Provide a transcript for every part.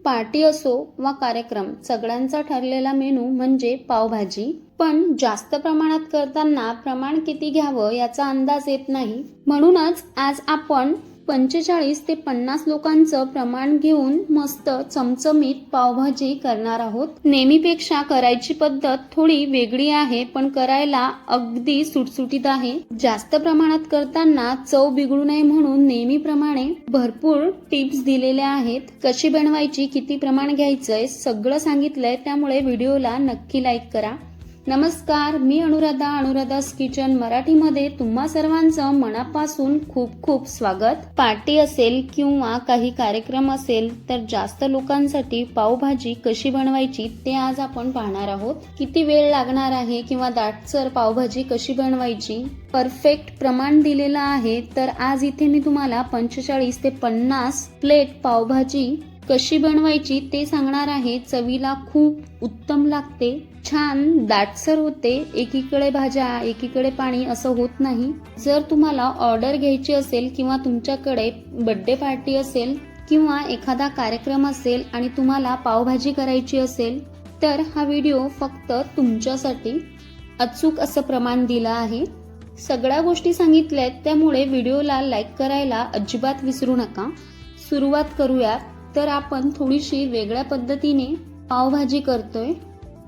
Party असो वा कार्यक्रम, सगळ्यांचा ठरलेला मेनू म्हणजे पावभाजी. पण जास्त प्रमाणात करताना प्रमाण किती घ्यावं याचा अंदाज येत नाही. म्हणूनच आज आपण 45 ते 50 लोकांचं प्रमाण घेऊन मस्त चमचमीत पावभाजी करणार आहोत. नेहमीपेक्षा करायची पद्धत थोडी वेगळी आहे, पण करायला अगदी सुटसुटीत आहे. जास्त प्रमाणात करताना चव बिघडू नये म्हणून नेहमीप्रमाणे भरपूर टिप्स दिलेल्या आहेत. कशी बनवायची, किती प्रमाण घ्यायचंय सगळं सांगितलंय, त्यामुळे व्हिडिओला नक्की लाईक करा. नमस्कार, मी अनुराधा's किचन मराठीमध्ये तुम्हा सर्वांचं मनापासून खूप खूप स्वागत. पार्टी असेल किंवा काही कार्यक्रम असेल तर जास्त लोकांसाठी पावभाजी कशी बनवायची ते आज आपण पाहणार आहोत. किती वेळ लागणार आहे किंवा दाटसर पावभाजी कशी बनवायची, परफेक्ट प्रमाण दिलेलं आहे. तर आज इथे मी तुम्हाला 45 ते 50 प्लेट पावभाजी कशी बनवायची ते सांगणार आहे. चवीला खूप उत्तम लागते, छान दाटसर होते. एकीकडे भाज्या एकीकडे पाणी असं होत नाही. जर तुम्हाला ऑर्डर घ्यायची असेल किंवा तुमच्याकडे बर्थडे पार्टी असेल किंवा एखादा कार्यक्रम असेल आणि तुम्हाला पावभाजी करायची असेल तर हा व्हिडिओ फक्त तुमच्यासाठी. अचूक असं प्रमाण दिलं आहे, सगळ्या गोष्टी सांगितल्यात, त्यामुळे व्हिडिओला लाईक करायला अजिबात विसरू नका. सुरुवात करूयात. तर आपण थोडीशी वेगळ्या पद्धतीने पावभाजी करतोय.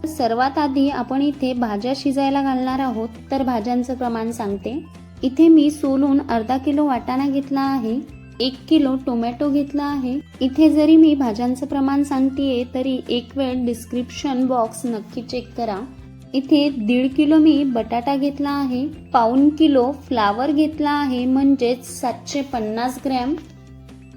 सर्वात आधी आपण इथे भाज्या शिजायला घालणार आहोत. तर भाज्यांचं प्रमाण सांगते. इथे मी सोलून अर्धा किलो वाटाणा घेतला आहे, 1 किलो टोमॅटो घेतला आहे. इथे जरी मी भाज्यांचं प्रमाण सांगतेय तरी एक वेळ डिस्क्रिप्शन बॉक्स नक्की चेक करा. इथे 1.5 किलो मी बटाटा घेतला आहे, 1/4 किलो फ्लावर घेतला आहे म्हणजेच 750 ग्रॅम,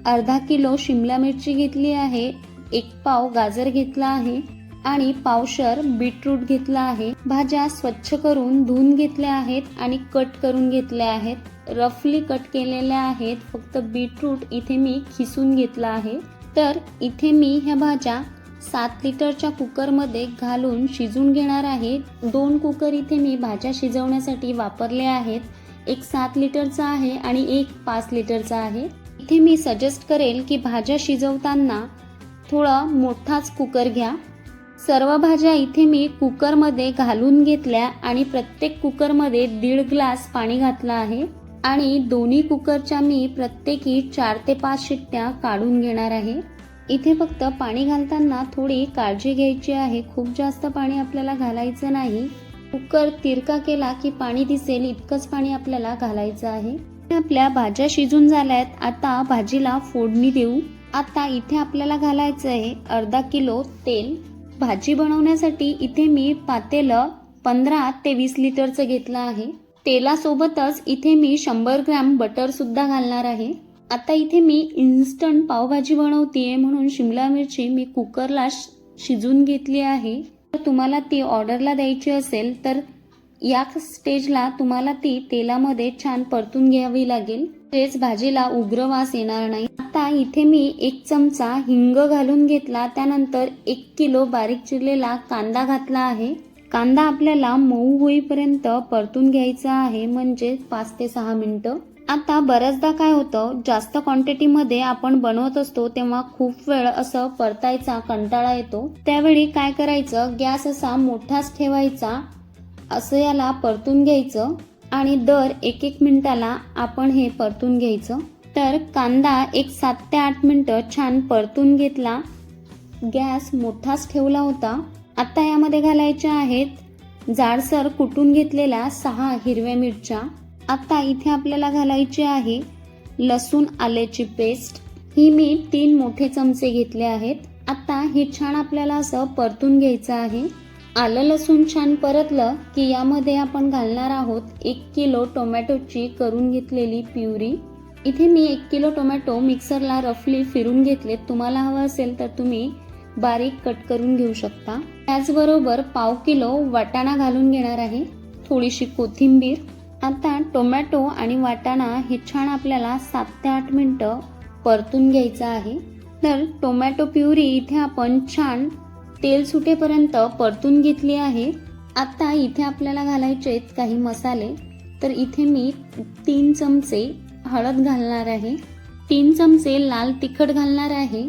अर्धा किलो शिमला मिरची घेतली आहे, 1 पाव गाजर घेतला आहे आणि पावशर बीटरूट घेतला आहे. भाज्या स्वच्छ करून धुवून घेतल्या आहेत आणि कट करून घेतल्या आहेत, रफली कट केलेल्या आहेत. फक्त बीटरूट इथे मी खिसून घेतला आहे. तर इथे मी ह्या भाज्या 7 लिटरच्या कुकरमध्ये घालून शिजून घेणार आहे. 2 कुकर इथे मी भाज्या शिजवण्यासाठी वापरले आहेत. एक 7 लिटरचा आहे आणि एक 5 लिटरचा आहे. इथे मी सजेस्ट करेल की भाज्या शिजवताना थोडा मोठाच कुकर घ्या. सर्व भाज्या इथे मी कुकरमध्ये घालून घेतल्या आणि प्रत्येक कुकरमध्ये 1.5 ग्लास पाणी घातलं आहे आणि दोन्ही कुकरच्या मी प्रत्येकी 4 ते 5 शिट्ट्या काढून घेणार आहे. इथे फक्त पाणी घालताना थोडी काळजी घ्यायची आहे, खूप जास्त पाणी आपल्याला घालायचं नाही. कुकर तिरका केला की पाणी दिसेल इतकंच पाणी आपल्याला घालायचं आहे. आपल्या भाज्या शिजून झाल्यात. आता भाजीला फोडणी देऊ. आता इथे आपल्याला घालायचं आहे अर्धा किलो तेल. भाजी बनवण्यासाठी इथे मी पातेलं 15 ते 20 लिटरचं घेतलं आहे. तेलासोबतच इथे मी 100 ग्रॅम बटर सुद्धा घालणार आहे. आता इथे मी इन्स्टंट पावभाजी बनवतेय म्हणून शिमला मिरची मी कुकरला शिजून घेतली आहे. तर तुम्हाला ती ऑर्डरला द्यायची असेल तर या स्टेजला तुम्हाला ती तेलामध्ये छान परतून घ्यावी लागेल, तेच भाजीला उग्र वास येणार नाही. आता इथे मी 1 चमचा हिंग घालून घेतला. त्यानंतर 1 किलो बारीक चिरलेला कांदा घातला आहे. कांदा आपल्याला मऊ होईपर्यंत परतून घ्यायचा आहे, म्हणजे 5 ते 6 मिनिटं. आता बऱ्याचदा काय होतं, जास्त क्वांटिटीमध्ये आपण बनवत असतो तेव्हा खूप वेळ असं परतायचा कंटाळा येतो. त्यावेळी काय करायचं, गॅस असा मोठाच ठेवायचा, असं याला परतून घ्यायचं आणि दर 1-1 मिनिटाला आपण हे परतून घ्यायचं. तर कांदा एक 7 ते 8 मिनिटं छान परतून घेतला. गॅस मोठाच ठेवला होता. आता यामध्ये घालायच्या आहेत जाडसर कुटून घेतलेल्या 6 हिरव्या मिरच्या. आता इथे आपल्याला घालायची आहे लसूण आल्याची पेस्ट. ही मी 3 मोठे चमचे घेतले आहेत. आता हे छान आपल्याला असं परतून घ्यायचं आहे. आलं लसूण छान परतलं की यामध्ये आपण घालणार आहोत 1 किलो टोमॅटोची करून घेतलेली प्युरी. इथे मी 1 किलो टोमॅटो मिक्सरला रफली फिरून घेतले. तुम्हाला हवं असेल तर तुम्ही बारीक कट करून घेऊ शकता. त्याचबरोबर 1/2 किलो वाटाणा घालून घेणार आहे, थोडीशी कोथिंबीर. आता टोमॅटो आणि वाटाणा हे छान आपल्याला 7 ते 8 मिनिटं परतून घ्यायचं आहे. तर टोमॅटो प्युरी इथे आपण छान तेल सुटेपर्यंत परतून घेतली आहे. आता इथे आपल्याला घालायचे आहेत काही मसाले. तर इथे मी 3 चमचे हळद घालणार आहे, 3 चमचे लाल तिखट घालणार आहे,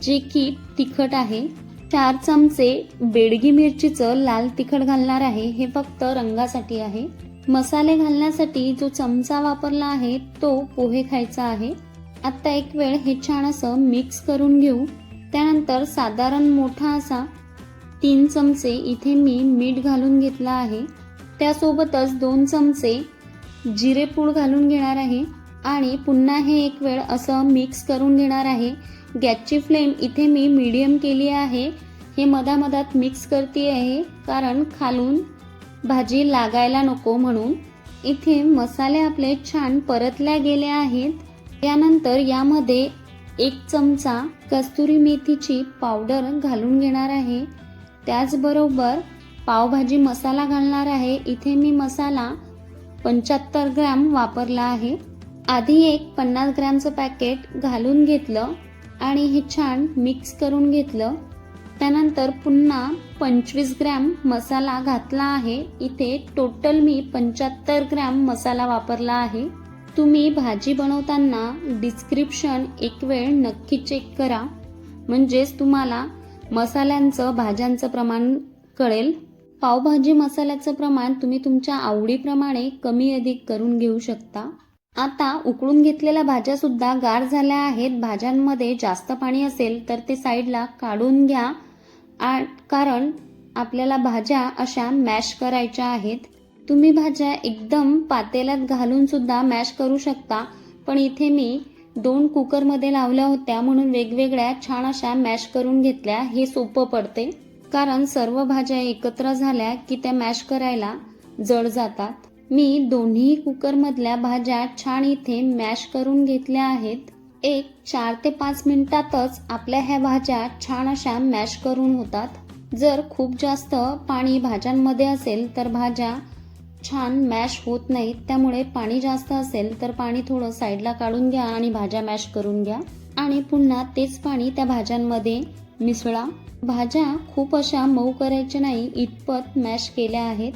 जे की तिखट आहे. 4 चमचे बेडगी मिरचीचं लाल तिखट घालणार आहे, हे फक्त रंगासाठी आहे. मसाले घालण्यासाठी जो चमचा वापरला आहे तो पोहे खायचा आहे. आता एक वेळ हे छान असं मिक्स करून घेऊ. त्यानंतर साधारण मोठा असा 3 चमचे इथे मी मीठ घालून घेतला आहे. त्यासोबतच 2 चमचे जिरेपूड घालून घेणार आहे आणि पुन्हा हे एक वेळ असं मिक्स करून घेणार आहे. गॅसची फ्लेम इथे मी मीडियम केली आहे. हे मधामधात मिक्स करते आहे कारण खालून भाजी लागायला नको म्हणून. इथे मसाले आपले छान परतल्या गेले आहेत. त्यानंतर यामध्ये 1 चमचा कस्तुरी मेथीची पावडर घालून घेणार आहे. त्याचबरोबर पावभाजी मसाला घालणार आहे. इथे मी मसाला 75 ग्रॅम वापरला आहे. आधी एक 50 ग्रॅमचं पॅकेट घालून घेतलं आणि हे छान मिक्स करून घेतलं. त्यानंतर पुन्हा 25 ग्रॅम मसाला घातला आहे. इथे टोटल मी 75 ग्रॅम मसाला वापरला आहे. तुम्ही भाजी बनवताना डिस्क्रिप्शन एक वेळ नक्की चेक करा, म्हणजेच तुम्हाला मसाल्यांचं भाज्यांचं प्रमाण कळेल. पावभाजी मसाल्याचं प्रमाण तुम्ही तुमच्या आवडीप्रमाणे कमी अधिक करून घेऊ शकता. आता उकळून घेतलेल्या भाज्या सुद्धा गार झाल्या आहेत. भाज्यांमध्ये जास्त पाणी असेल तर ते साईडला काढून घ्या, कारण आपल्याला भाज्या अशा मॅश करायच्या आहेत. तुम्ही भाज्या एकदम पातेल्यात घालून सुद्धा मॅश करू शकता, पण इथे मी 2 कुकरमध्ये लावल्या होत्या म्हणून वेगवेगळ्या छान अशा मॅश करून घेतल्या. हे सोपं पडते कारण सर्व भाज्या एकत्र झाल्या की त्या मॅश करायला जड जातात. मी दोन्ही कुकरमधल्या भाज्या छान इथे मॅश करून घेतल्या आहेत. एक 4 ते 5 मिनिटातच आपल्या ह्या भाज्या छान अशा मॅश करून होतात. जर खूप जास्त पाणी भाज्यांमध्ये असेल तर भाज्या छान मॅश होत नाहीत. त्यामुळे पाणी जास्त असेल तर पाणी थोडं साईडला काढून घ्या आणि भाज्या मॅश करून घ्या आणि पुन्हा तेच पाणी त्या भाज्यांमध्ये मिसळा. भाज्या खूप अशा मऊ करायच्या नाही इतपत मॅश केल्या आहेत.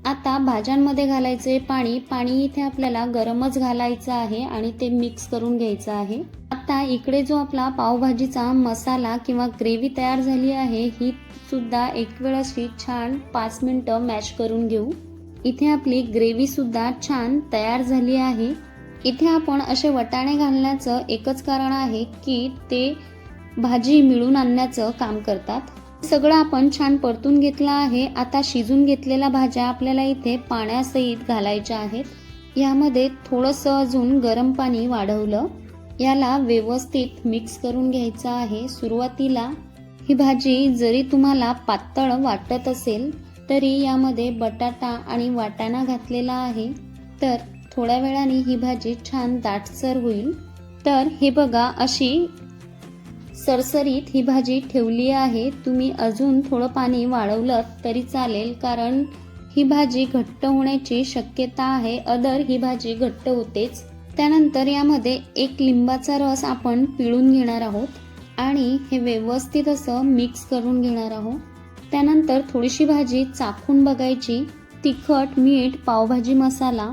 आता भाज्यांमध्ये घालायचे पाणी इथे आपल्याला गरमच घालायचं आहे आणि ते मिक्स करून घ्यायचं आहे. आता इकडे जो आपला पावभाजीचा मसाला किंवा ग्रेव्ही तयार झाली आहे, ही सुद्धा एक वेळ अशी छान 5 मिनिटं मॅश करून घेऊ. इथे आपली ग्रेव्ही सुद्धा छान तयार झाली आहे. इथे आपण असे वटाणे घालण्याचं एकच कारण आहे की ते भाजी मिळून आणण्याचं काम करतात. सगळं आपण छान परतून घेतलं आहे. आता शिजून घेतलेल्या भाज्या आपल्याला इथे पाण्यासहित घालायच्या आहेत. यामध्ये थोडंसं अजून गरम पाणी वाढवलं. याला व्यवस्थित मिक्स करून घ्यायचं आहे. सुरुवातीला ही भाजी जरी तुम्हाला पातळ वाटत असेल तरी यामध्ये बटाटा आणि वाटाणा घातलेला आहे, तर थोड्या वेळाने ही भाजी छान दाटसर होईल. तर हे बघा अशी सरसरीत ही भाजी ठेवली आहे. तुम्ही अजून थोडं पाणी वाढवलं तरी चालेल कारण ही भाजी घट्ट होण्याची शक्यता आहे. ही भाजी घट्ट होतेच. त्यानंतर यामध्ये 1 लिंबाचा रस आपण पिळून घेणार आहोत आणि हे व्यवस्थित असं मिक्स करून घेणार आहोत. त्यानंतर थोडीशी भाजी चाखून बघायची. तिखट, मीठ, पावभाजी मसाला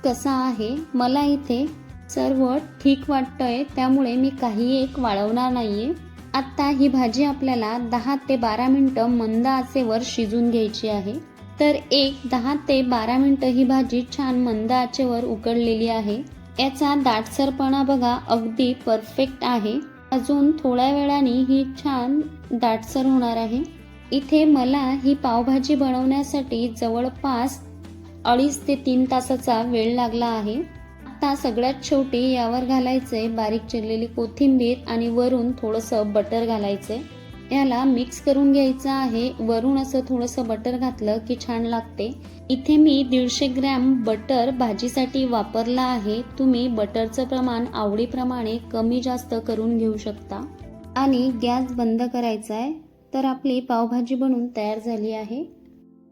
कसा आहे. मला इथे सर्व ठीक वाटतंय, त्यामुळे मी काही एक वाढवणार नाहीये. आता ही भाजी आपल्याला 10 ते 12 मिनिटं मंद आचेवर शिजून घ्यायची आहे. तर 10 ते 12 मिनिटं ही भाजी छान मंद आचेवर उकडलेली आहे. याचा दाटसरपणा बघा अगदी परफेक्ट आहे. अजून थोड्या वेळाने ही छान दाटसर होणार आहे. इथे मला ही पावभाजी बनवण्यासाठी जवळपास 2.5 ते 3 तासाचा वेळ लागला आहे. आता सगळ्यात शेवटी यावर घालायचे बारीक चिरलेली कोथिंबीर आणि वरून थोडंसं बटर घालायचे. याला मिक्स करून घ्यायचं आहे. वरून असं थोडंसं बटर घातलं की छान लागते. इथे मी 150 ग्रॅम बटर भाजीसाठी वापरला आहे. तुम्ही बटरचं प्रमाण आवडीप्रमाणे कमी जास्त करून घेऊ शकता. आणि गॅस बंद करायचा आहे. तर आपली पावभाजी बनून तयार झाली आहे.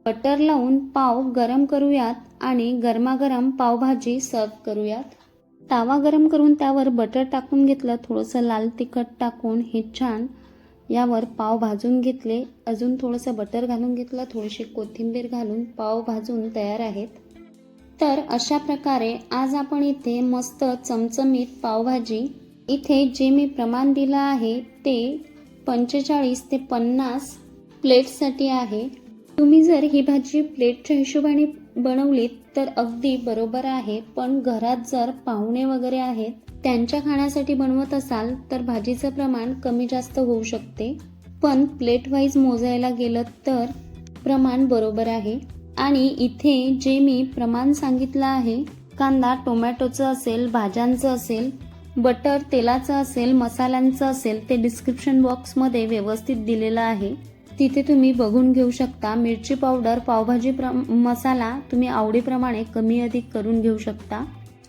बटर लावून पाव गरम करूयात आणि गरमागरम पावभाजी सर्व करूयात. तवा गरम करून त्यावर बटर टाकून घेतलं. थोडंसं लाल तिखट टाकून हे छान यावर पाव भाजून घेतले. अजून थोडंसं बटर घालून घेतलं. थोडीशी कोथिंबीर घालून पाव भाजून तयार आहेत. तर अशा प्रकारे आज आपण इथे मस्त चमचमीत पावभाजी, इथे जे मी प्रमाण दिलं आहे ते 45 ते 50 प्लेट्ससाठी आहे. तुम्ही जर ही भाजी प्लेटच्या हिशोबाने बनवलीत तर अगदी बरोबर आहे, पण घरात जर पाहुणे वगैरे आहेत त्यांच्या खाण्यासाठी बनवत असाल तर भाजीचं प्रमाण कमी जास्त होऊ शकते. पण प्लेट वाईज मोजायला गेलं तर प्रमाण बरोबर आहे. आणि इथे जे मी प्रमाण सांगितलं आहे, कांदा टोमॅटोचं असेल, भाज्यांचं असेल, बटर तेलाचं असेल, मसाल्यांचं असेल, ते डिस्क्रिप्शन बॉक्समध्ये व्यवस्थित दिलेलं आहे. तिथे तुम्ही बघून घेऊ शकता. मिरची पावडर, पावभाजी मसाला तुम्ही आवडीप्रमाणे कमी अधिक करून घेऊ शकता.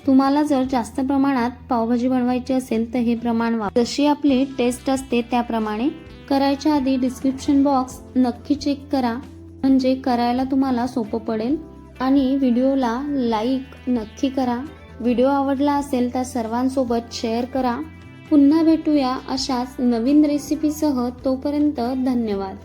तुम्हाला जर जास्त प्रमाणात पावभाजी बनवायची असेल तर हे प्रमाण वापरा. जशी आपली टेस्ट असते त्याप्रमाणे. करायच्या आधी डिस्क्रिप्शन बॉक्स नक्की चेक करा, म्हणजे करायला तुम्हाला सोपं पडेल. आणि व्हिडिओला लाईक नक्की करा. व्हिडिओ आवडला असेल तर सर्वांसोबत शेअर करा. पुन्हा भेटूया अशाच नवीन रेसिपीसह. तोपर्यंत धन्यवाद.